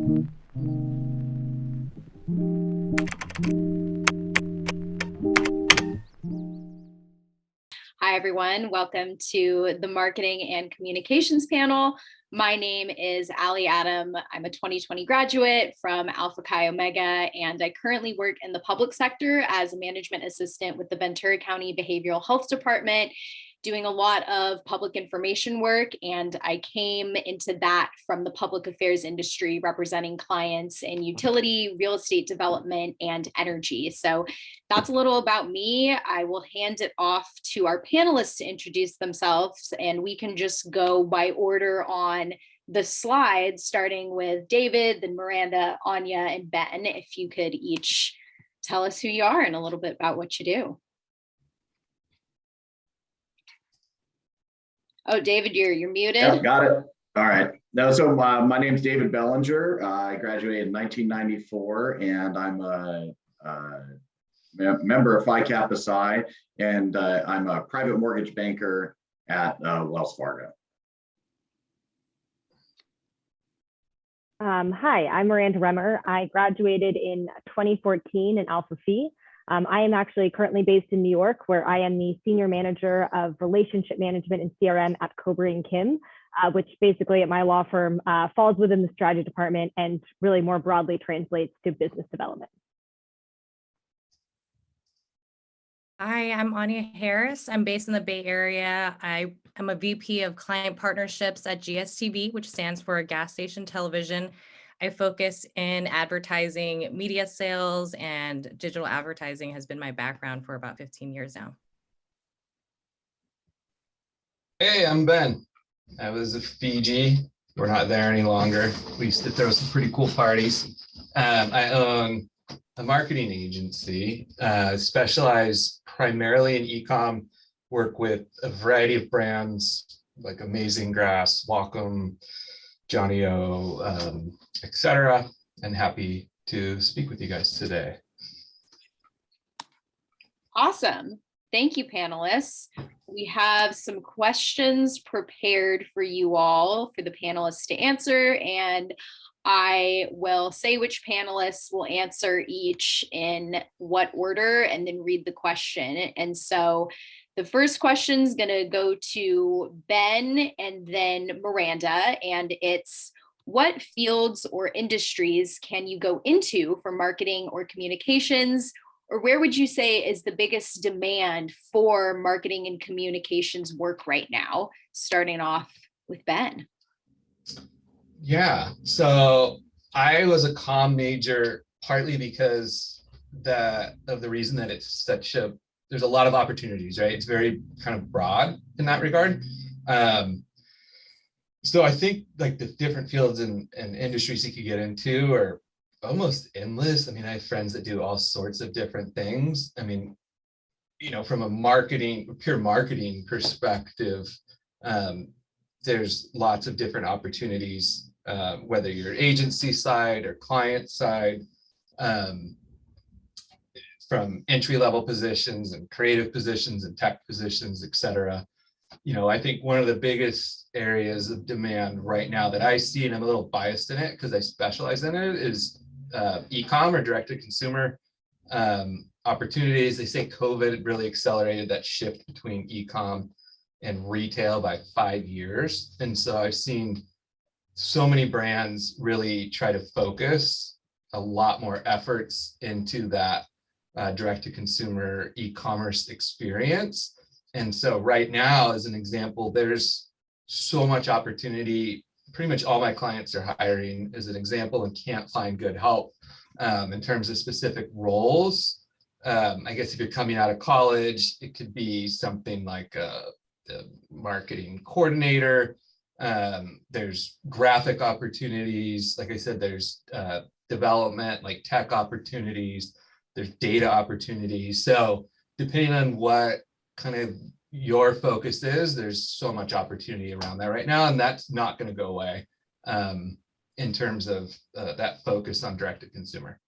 Hi, everyone. Welcome to the Marketing and Communications panel. My name is Ali Adam. I'm a 2020 graduate from Alpha Chi Omega, and I currently work in the public sector as a management assistant with the Ventura County Behavioral Health Department, doing a lot of public information work. And I came into that from the public affairs industry, representing clients in utility, real estate development, and energy. So that's a little about me. I will hand it off to our panelists to introduce themselves, and we can just go by order on the slides, starting with David, then Miranda, Anya, and Ben. If you could each tell us who you are and a little bit about what you do. Oh, David, you're muted. Yep, got it. All right. No, so my name's David Bellinger. I graduated in 1994, and I'm a member of Phi Kappa Psi, and I'm a private mortgage banker at Wells Fargo. Hi, I'm Miranda Remmer. I graduated in 2014 in Alpha Phi. I am actually currently based in New York, where I am the Senior Manager of Relationship Management and CRM at Cobre & Kim, which basically at my law firm falls within the strategy department and really more broadly translates to business development. Hi, I'm Anya Harris. I'm based in the Bay Area. I am a VP of Client Partnerships at GSTV, which stands for Gas Station Television. I focus in advertising, media sales, and digital advertising has been my background for about 15 years now. Hey, I'm Ben. I was a Fiji. We're not there any longer. We used to throw some pretty cool parties. I own a marketing agency, specialize primarily in e-com, work with a variety of brands like Amazing Grass, Wacom, Johnny O, etc. And happy to speak with you guys today. Awesome. Thank you, panelists. We have some questions prepared for you all for the panelists to answer, and I will say which panelists will answer each in what order and then read the question. And so the first question is going to go to Ben and then Miranda, and it's, what fields or industries can you go into for marketing or communications? Or where would you say is the biggest demand for marketing and communications work right now? Starting off with Ben. Yeah, so I was a comm major partly because of the reason that it's there's a lot of opportunities, right? It's very kind of broad in that regard. So I think like the different fields and industries you could get into are almost endless. I mean, I have friends that do all sorts of different things. I mean, you know, from a pure marketing perspective, there's lots of different opportunities, whether you're agency side or client side, from entry-level positions and creative positions and tech positions, et cetera. You know, I think one of the biggest areas of demand right now that I see, and I'm a little biased in it because I specialize in it, is e-com or direct-to-consumer opportunities. They say COVID really accelerated that shift between e-com and retail by 5 years. And so I've seen so many brands really try to focus a lot more efforts into that direct-to-consumer e-commerce experience. And so right now, as an example, there's so much opportunity. Pretty much all my clients are hiring, as an example, and can't find good help in terms of specific roles. I guess if you're coming out of college, it could be something like the marketing coordinator. There's graphic opportunities. Like I said, there's development, like tech opportunities. There's data opportunities. So depending on what kind of your focus is, there's so much opportunity around that right now, and that's not going to go away in terms of that focus on direct-to-consumer.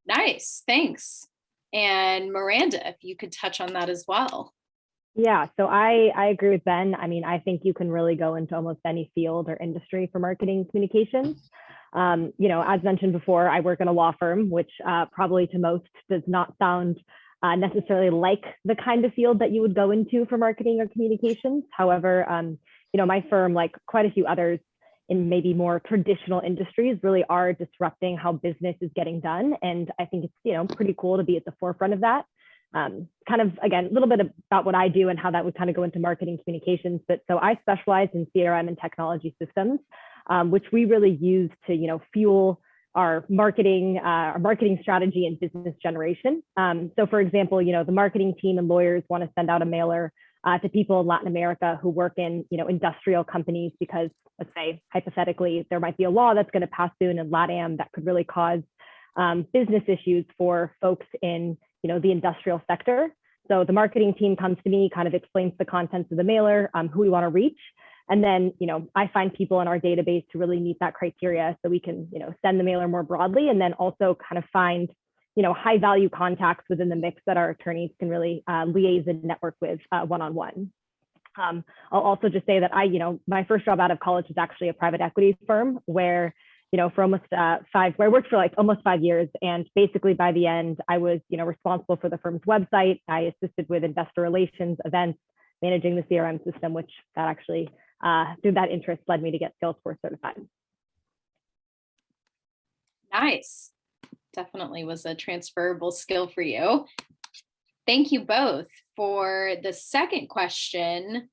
Nice, thanks. And Miranda, if you could touch on that as well. Yeah, so I agree with Ben. I mean, I think you can really go into almost any field or industry for marketing communications. As mentioned before, I work in a law firm, which probably to most does not sound necessarily like the kind of field that you would go into for marketing or communications. However, my firm, like quite a few others in maybe more traditional industries, really are disrupting how business is getting done. And I think it's, pretty cool to be at the forefront of that. Kind of, again, a little bit about what I do and how that would kind of go into marketing communications. But so I specialize in CRM and technology systems, which we really use to, fuel our marketing strategy and business generation. So for example, the marketing team and lawyers want to send out a mailer to people in Latin America who work in, industrial companies, because let's say hypothetically, there might be a law that's going to pass soon in LATAM that could really cause business issues for folks in, the industrial sector. So the marketing team comes to me, kind of explains the contents of the mailer, who we want to reach. And then, I find people in our database to really meet that criteria so we can, send the mailer more broadly, and then also kind of find, high value contacts within the mix that our attorneys can really liaise and network with one-on-one. I'll also just say that my first job out of college was actually a private equity firm where, for almost where I worked for like almost 5 years. And basically by the end, I was, responsible for the firm's website. I assisted with investor relations, events, managing the CRM system, which that actually, through that interest, led me to get Salesforce certified. Nice. Definitely was a transferable skill for you. Thank you both. For the second question,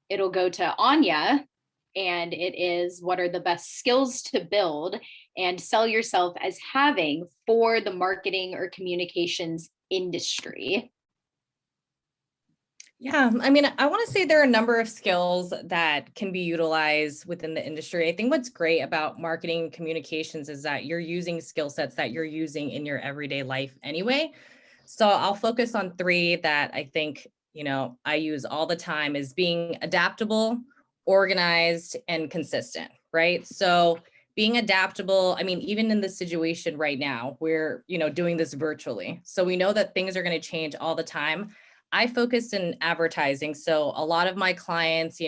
it'll go to Anya, and it is, what are the best skills to build and sell yourself as having for the marketing or communications industry? Yeah, I mean, I want to say there are a number of skills that can be utilized within the industry. I think what's great about marketing communications is that you're using skill sets that you're using in your everyday life anyway. So I'll focus on three that I think, I use all the time: is being adaptable, organized, and consistent, right? So being adaptable, I mean, even in the situation right now, we're, doing this virtually. So we know that things are going to change all the time. I focused in advertising. So a lot of my clients,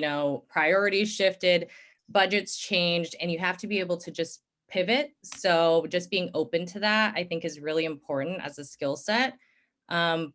priorities shifted, budgets changed, and you have to be able to just pivot. So just being open to that, I think, is really important as a skill set.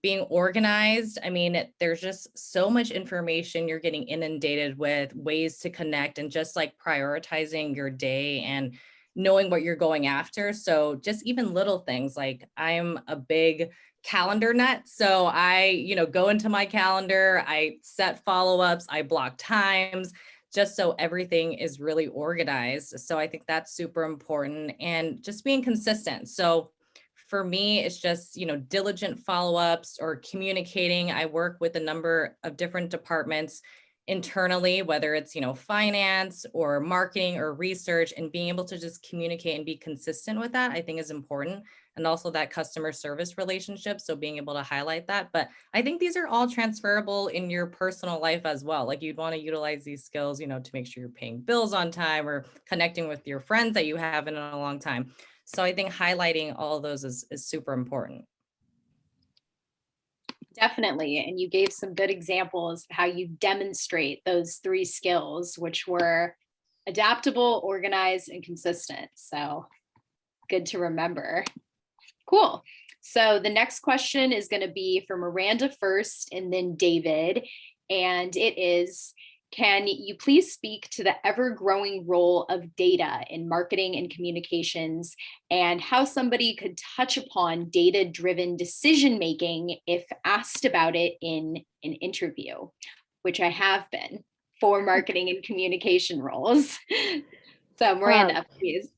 Being organized, I mean, there's just so much information you're getting inundated with, ways to connect, and just like prioritizing your day and knowing what you're going after. So just even little things, like I'm a big calendar nut. So I, go into my calendar, I set follow-ups, I block times, just so everything is really organized. So I think that's super important, and just being consistent. So for me, it's just, diligent follow-ups or communicating. I work with a number of different departments internally, whether it's, finance or marketing or research, and being able to just communicate and be consistent with that, I think, is important. And also that customer service relationship. So being able to highlight that. But I think these are all transferable in your personal life as well. Like, you'd want to utilize these skills, to make sure you're paying bills on time or connecting with your friends that you haven't in a long time. So I think highlighting all of those is super important. Definitely. And you gave some good examples of how you demonstrate those three skills, which were adaptable, organized, and consistent. So good to remember. Cool. So the next question is going to be for Miranda first, and then David. And it is, can you please speak to the ever-growing role of data in marketing and communications, and how somebody could touch upon data-driven decision-making if asked about it in an interview, which I have been for marketing and communication roles. So Miranda, please.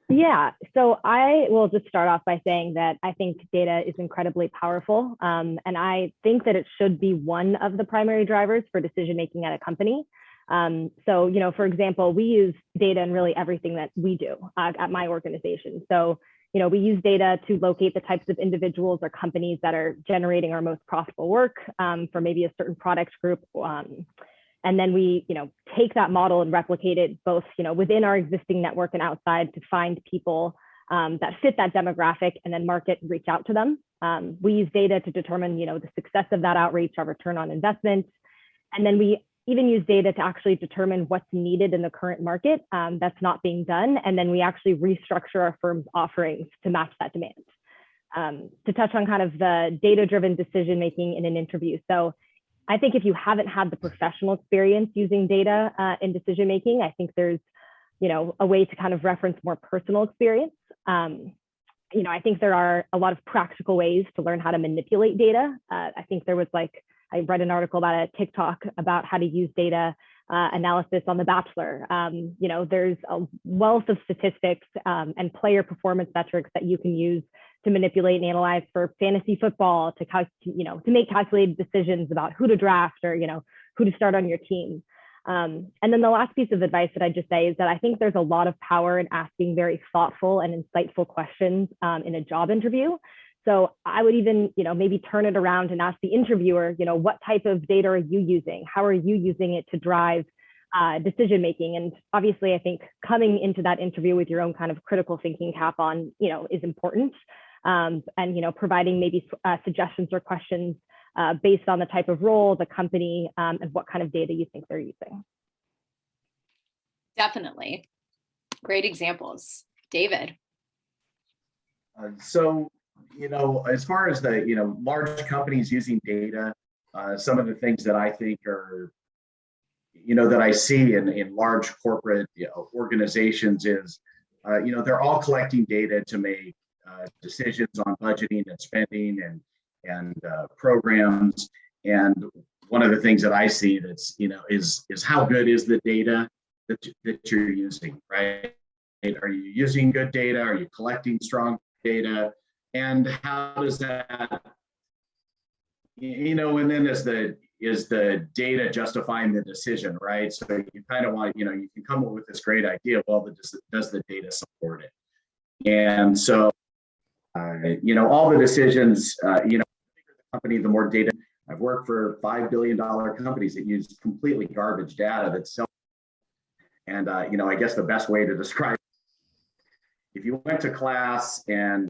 Yeah, so I will just start off by saying that I think data is incredibly powerful. And I think that it should be one of the primary drivers for decision-making at a company. So, for example, we use data in really everything that we do at my organization. So, we use data to locate the types of individuals or companies that are generating our most profitable work for maybe a certain product group. And then we, take that model and replicate it both, within our existing network and outside to find people that fit that demographic, and then market reach out to them. We use data to determine, the success of that outreach, our return on investment. And then we even use data to actually determine what's needed in the current market that's not being done. And then we actually restructure our firm's offerings to match that demand. To touch on kind of the data-driven decision-making in an interview. So I think if you haven't had the professional experience using data in decision-making, I think there's, a way to kind of reference more personal experience. I think there are a lot of practical ways to learn how to manipulate data. I think there was I read an article about a TikTok about how to use data analysis on The Bachelor. There's a wealth of statistics and player performance metrics that you can use to manipulate and analyze for fantasy football, to make calculated decisions about who to draft or, who to start on your team. And then the last piece of advice that I just say is that I think there's a lot of power in asking very thoughtful and insightful questions in a job interview. So I would even, maybe turn it around and ask the interviewer, what type of data are you using? How are you using it to drive decision making? And obviously, I think coming into that interview with your own kind of critical thinking cap on, is important. And, providing maybe suggestions or questions based on the type of role, the company, and what kind of data you think they're using. Definitely. Great examples. David. As far as the, large companies using data, some of the things that I think are, that I see in large corporate organizations is, they're all collecting data to make decisions on budgeting and spending and programs. And one of the things that I see that's, is how good is the data that you're using, right? Are you using good data? Are you collecting strong data? And how does that, and then is the data justifying the decision, right? So you kind of want, you can come up with this great idea. Well, does the data support it? And so, all the decisions, the bigger the company, the more data. I've worked for $5 billion companies that use completely garbage data that's self. And, I guess the best way to describe it, if you went to class and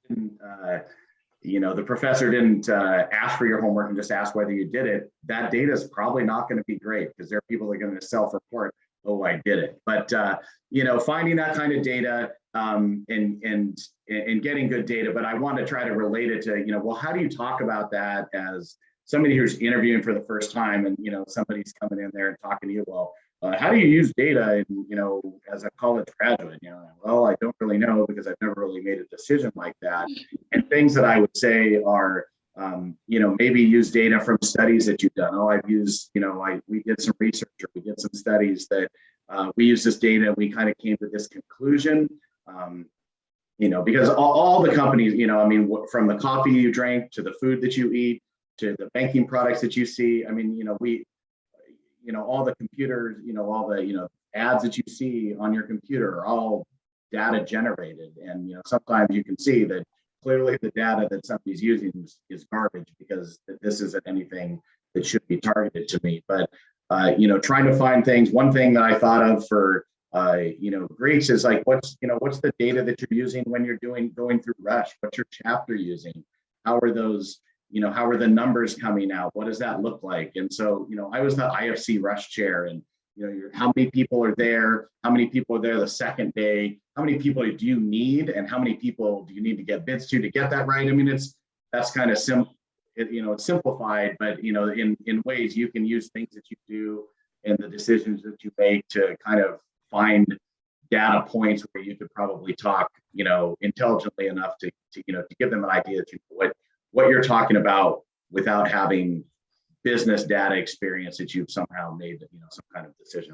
the professor didn't ask for your homework and just ask whether you did it, that data is probably not going to be great because there are people that are going to self-report, oh, I did it. But, finding that kind of data and getting good data, but I want to try to relate it to, well, how do you talk about that as somebody who's interviewing for the first time and, somebody's coming in there and talking to you, well, how do you use data, as a college graduate? Well, I don't really know because I've never really made a decision like that. And things that I would say are, maybe use data from studies that you've done. Oh, I've used, we did some research or we did some studies that we use this data. We kind of came to this conclusion, because all the companies, from the coffee you drink to the food that you eat to the banking products that you see. All the computers, all the, ads that you see on your computer are all data generated. And, sometimes you can see that clearly the data that somebody's using is garbage because this isn't anything that should be targeted to me. But, trying to find things, one thing that I thought of for, Greeks is like, what's the data that you're using when you're going through Rush? What's your chapter using? How are those, how are the numbers coming out? What does that look like? And so, I was the IFC Rush chair and, how many people are there? How many people are there the second day? How many people do you need? And how many people do you need to get bids to get that right? That's kind of simple, it's simplified, but, in ways you can use things that you do and the decisions that you make to kind of find data points where you could probably talk, intelligently enough to give them an idea that what you're talking about without having business data experience that you've somehow made, some kind of decision.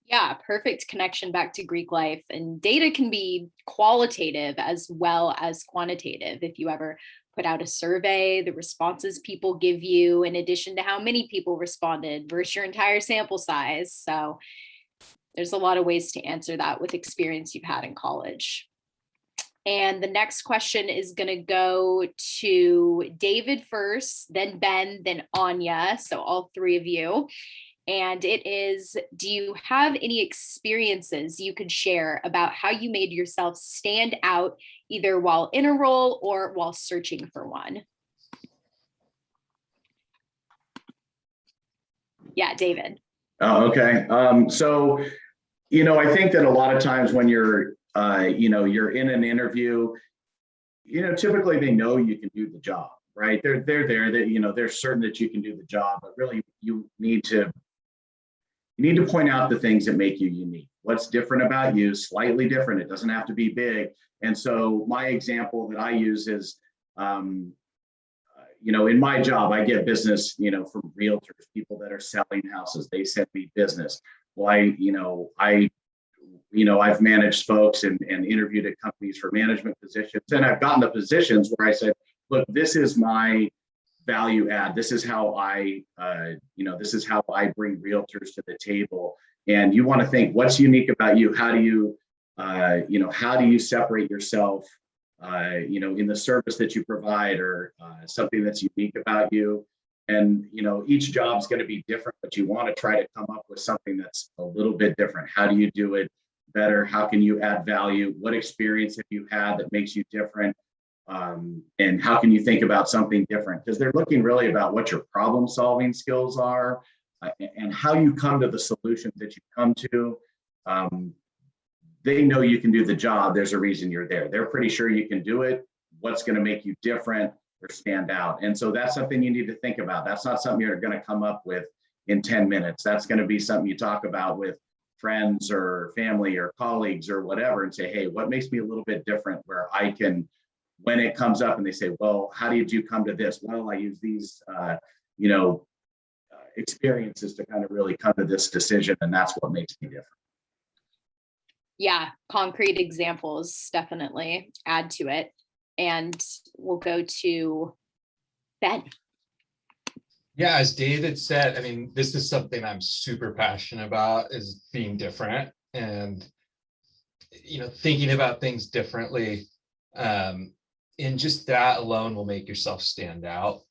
Yeah, perfect connection back to Greek life. And data can be qualitative as well as quantitative. If you ever put out a survey, the responses people give you, in addition to how many people responded versus your entire sample size. So there's a lot of ways to answer that with experience you've had in college. And the next question is going to go to David first, then Ben, then Anya. So all three of you. And it is, do you have any experiences you could share about how you made yourself stand out either while in a role or while searching for one? Yeah, David. Oh, okay. So, I think that a lot of times when you're in an interview, typically they know you can do the job, right? They're there that, they're certain that you can do the job, but really you need to point out the things that make you unique. What's different about you, slightly different. It doesn't have to be big. And so my example that I use is, in my job, I get business, from realtors, people that are selling houses. They send me business. Well, I've managed folks and interviewed at companies for management positions. And I've gotten the positions where I said, look, this is my value add. This is how I bring realtors to the table. And you want to think, what's unique about you? How do you separate yourself, in the service that you provide, or something that's unique about you? And, each job is going to be different, but you want to try to come up with something that's a little bit different. How do you do it better? How can you add value? What experience have you had that makes you different? And how can you think about something different? Because they're looking really about what your problem solving skills are, and how you come to the solutions that you come to. They know you can do the job. There's a reason you're there. They're pretty sure you can do it. What's going to make you different or stand out? And so that's something you need to think about. That's not something you're going to come up with in 10 minutes. That's going to be something you talk about with friends or family or colleagues or whatever, and say, hey, what makes me a little bit different, where I can, when it comes up and they say, well, how did you come to this? Well, I use these, experiences to kind of really come to this decision. And that's what makes me different. Yeah, concrete examples definitely add to it. And we'll go to Ben. Yeah, as David said, I mean, this is something I'm super passionate about, is being different and, thinking about things differently. And just that alone will make yourself stand out.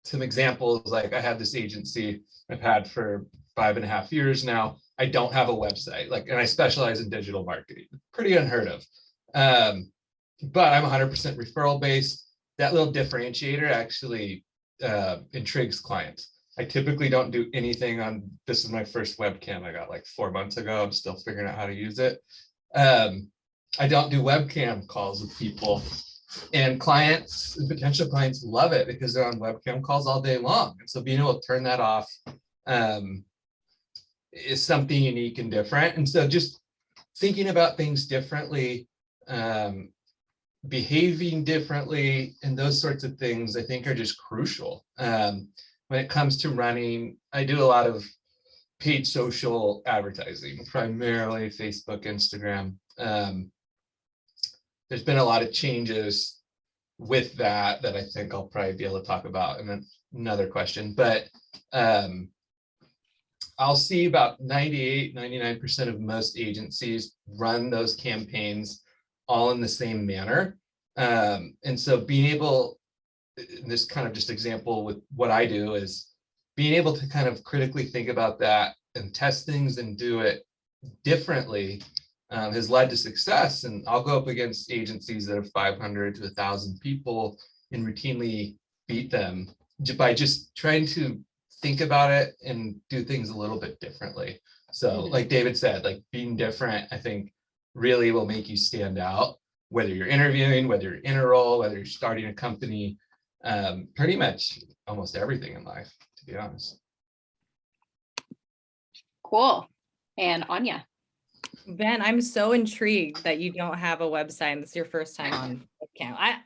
Some examples, like I have this agency I've had for 5.5 years now. I don't have a website, and I specialize in digital marketing. Pretty unheard of. But I'm 100% referral based. That little differentiator actually intrigues clients. I typically don't do anything on, this is my first webcam I got like 4 months ago. I'm still figuring out how to use it. I don't do webcam calls with people, and clients and potential clients love it because they're on webcam calls all day long. And so being able to turn that off is something unique and different. And so just thinking about things differently, behaving differently, and those sorts of things, I think, are just crucial. When it comes to running, I do a lot of paid social advertising, primarily Facebook, Instagram. There's been a lot of changes with that I think I'll probably be able to talk about in another question. But I'll see about 99% of most agencies run those campaigns all in the same manner. And so being able, this kind of just example with what I do, is being able to kind of critically think about that and test things and do it differently has led to success. And I'll go up against agencies that have 500 to 1,000 people and routinely beat them by just trying to think about it and do things a little bit differently. So like David said, like being different, I think really will make you stand out, whether you're interviewing, whether you're in a role, whether you're starting a company, pretty much almost everything in life, to be honest. Cool. And Anya. Ben, I'm so intrigued that you don't have a website and this is your first time on webcam.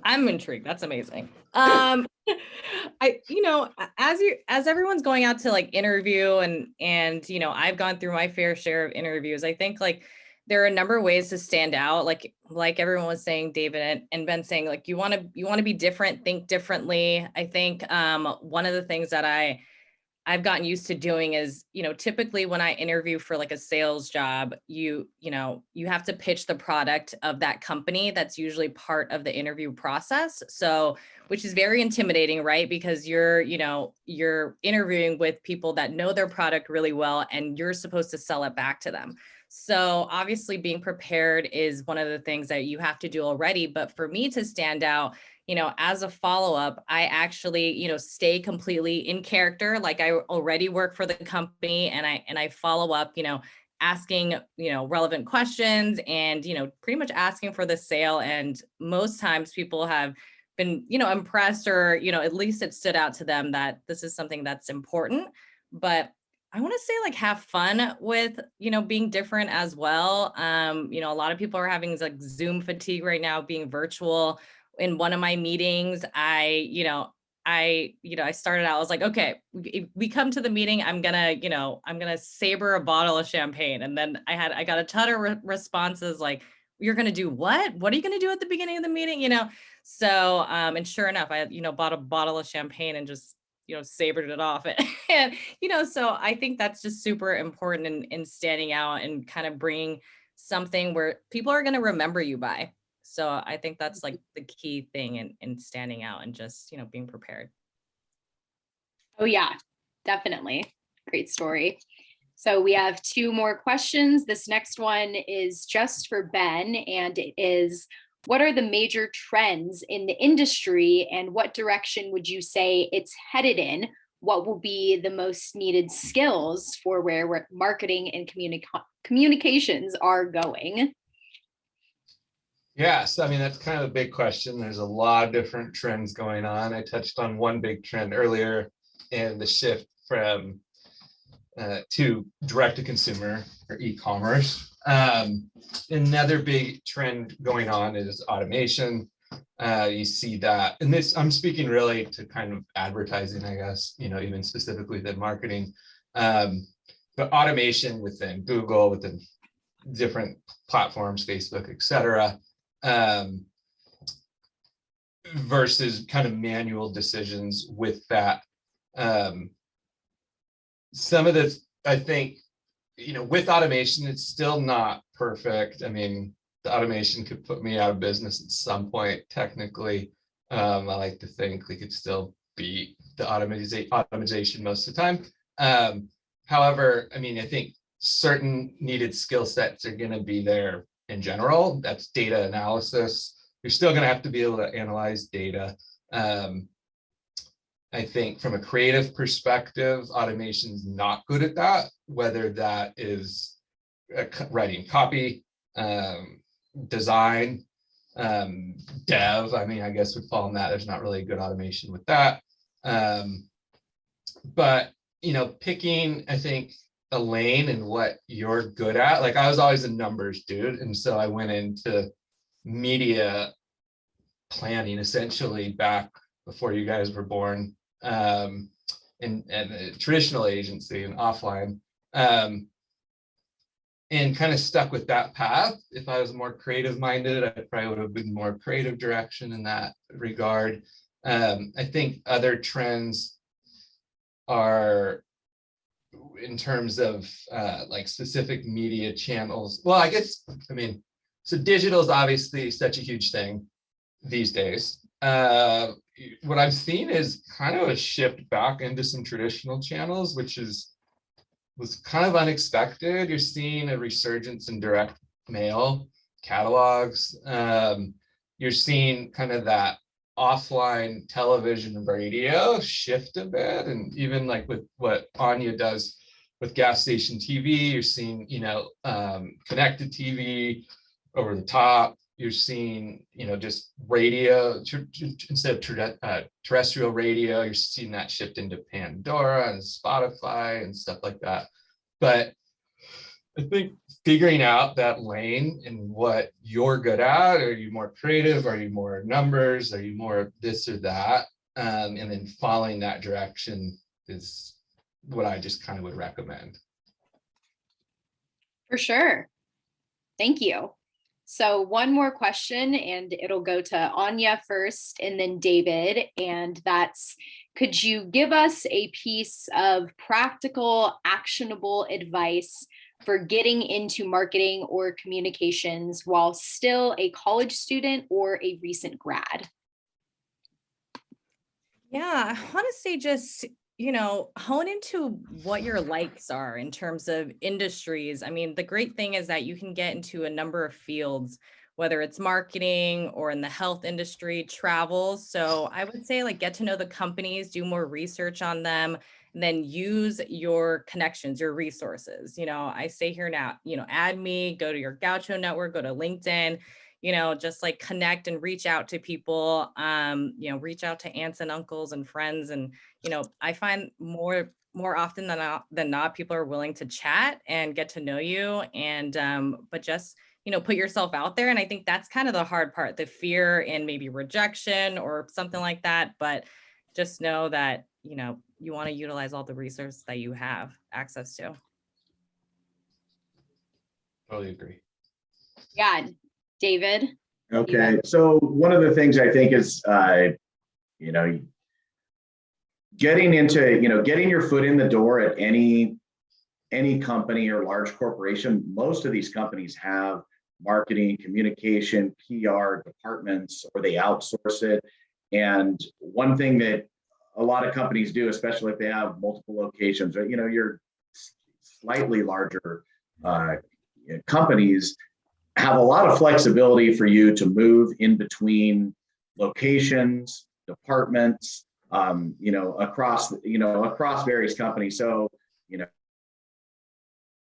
I'm intrigued. That's amazing. As everyone's going out to like interview and I've gone through my fair share of interviews. I think like there are a number of ways to stand out. Like everyone was saying, David and Ben saying, like you want to be different, think differently. I think one of the things that I I've gotten used to doing is, typically when I interview for like a sales job, you have to pitch the product of that company. That's usually part of the interview process. So, which is very intimidating, right? Because you're interviewing with people that know their product really well, and you're supposed to sell it back to them. So obviously being prepared is one of the things that you have to do already. But for me to stand out, as a follow-up, I actually, stay completely in character. Like I already work for the company, and I follow up, asking, relevant questions and, pretty much asking for the sale. And most times people have been, impressed, or, at least it stood out to them that this is something that's important. But I want to say, like, have fun with, being different as well. A lot of people are having like Zoom fatigue right now, being virtual. In one of my meetings, I started out, I was like, okay, we come to the meeting, I'm gonna savor a bottle of champagne. And then I got a ton of responses like, you're gonna do what? What are you gonna do at the beginning of the meeting? So, and sure enough, I, bought a bottle of champagne and just, savored it off. And, so I think that's just super important in standing out and kind of bringing something where people are going to remember you by. So I think that's like the key thing in standing out and just, being prepared. Oh yeah, definitely. Great story. So we have two more questions. This next one is just for Ben, and it is, what are the major trends in the industry, and what direction would you say it's headed in? What will be the most needed skills for where marketing and communications are going? Yeah, so I mean, that's kind of a big question. There's a lot of different trends going on. I touched on one big trend earlier, and the shift from to direct to consumer, or e-commerce. Another big trend going on is automation. You see that, and this, I'm speaking really to kind of advertising, I guess, even specifically the marketing, but automation within Google, within different platforms, Facebook, et cetera, versus kind of manual decisions with that. Some of this, I think, with automation, it's still not perfect. I mean, the automation could put me out of business at some point, technically. I like to think we could still beat the automation most of the time. However, I mean, I think certain needed skill sets are going to be there in general. That's data analysis. You're still going to have to be able to analyze data. I think from a creative perspective, automation's not good at that, whether that is writing copy, design, dev. I mean, I guess would fall in that. There's not really good automation with that. But, picking, I think, a lane and what you're good at. Like, I was always a numbers dude. And so I went into media planning essentially back before you guys were born. And a traditional agency and offline, and kind of stuck with that path. If I was more creative minded, I probably would have been more creative direction in that regard. I think other trends are in terms of like specific media channels. Well, I guess, I mean, so digital is obviously such a huge thing these days. What I've seen is kind of a shift back into some traditional channels, which was kind of unexpected. You're seeing a resurgence in direct mail catalogs. You're seeing kind of that offline television and radio shift a bit, and even like with what Anya does with gas station TV, you're seeing connected TV, over the top. You're seeing, just radio instead of terrestrial radio. You're seeing that shift into Pandora and Spotify and stuff like that. But I think figuring out that lane and what you're good at. Are you more creative? Are you more numbers? Are you more this or that? And then following that direction is what I just kind of would recommend. For sure. Thank you. So one more question, and it'll go to Anya first and then David. And that's, could you give us a piece of practical, actionable advice for getting into marketing or communications while still a college student or a recent grad? Yeah, I want to say just, hone into what your likes are in terms of industries. I mean, the great thing is that you can get into a number of fields, whether it's marketing or in the health industry, travel. So I would say like get to know the companies, do more research on them, and then use your connections, your resources. I say here now, add me, go to your Gaucho network, go to LinkedIn, just like connect and reach out to people, reach out to aunts and uncles and friends. And, I find more often than not, people are willing to chat and get to know you. And, but just, put yourself out there. And I think that's kind of the hard part, the fear and maybe rejection or something like that. But just know that, you want to utilize all the resources that you have access to. Totally agree. Yeah, David. Okay, so one of the things I think is, getting your foot in the door at any company or large corporation. Most of these companies have marketing, communication, PR departments, or they outsource it. And one thing that a lot of companies do, especially if they have multiple locations, or your slightly larger companies, have a lot of flexibility for you to move in between locations, departments, across various companies. So,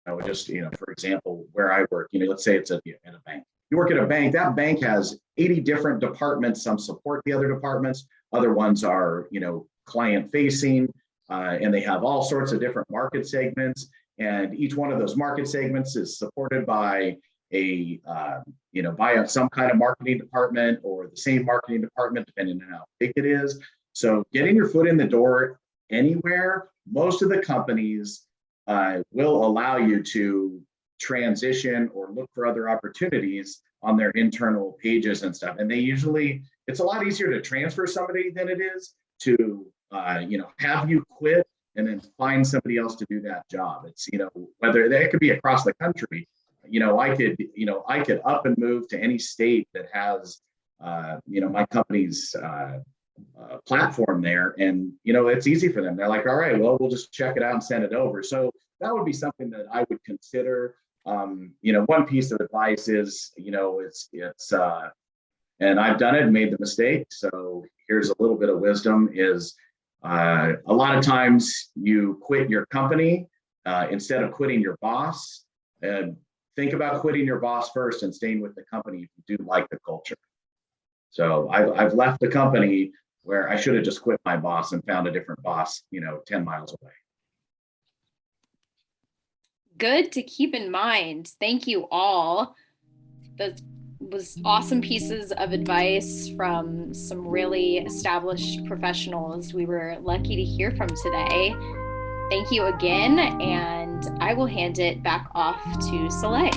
for example, where I work, let's say it's at a bank. You work at a bank, that bank has 80 different departments. Some support the other departments. Other ones are, client facing, and they have all sorts of different market segments. And each one of those market segments is supported by by some kind of marketing department or the same marketing department, depending on how big it is. So getting your foot in the door anywhere, most of the companies will allow you to transition or look for other opportunities on their internal pages and stuff. And it's a lot easier to transfer somebody than it is to, have you quit and then find somebody else to do that job. It's, whether that could be across the country. I could up and move to any state that has, my company's platform there, and it's easy for them. They're like, all right, well, we'll just check it out and send it over. So that would be something that I would consider. One piece of advice is, and I've done it and made the mistake. So here's a little bit of wisdom: is a lot of times you quit your company instead of quitting your boss. Think about quitting your boss first and staying with the company if you do like the culture. So I've left the company where I should have just quit my boss and found a different boss, 10 miles away. Good to keep in mind. Thank you all. That was awesome pieces of advice from some really established professionals we were lucky to hear from today. Thank you again, and I will hand it back off to Soleil.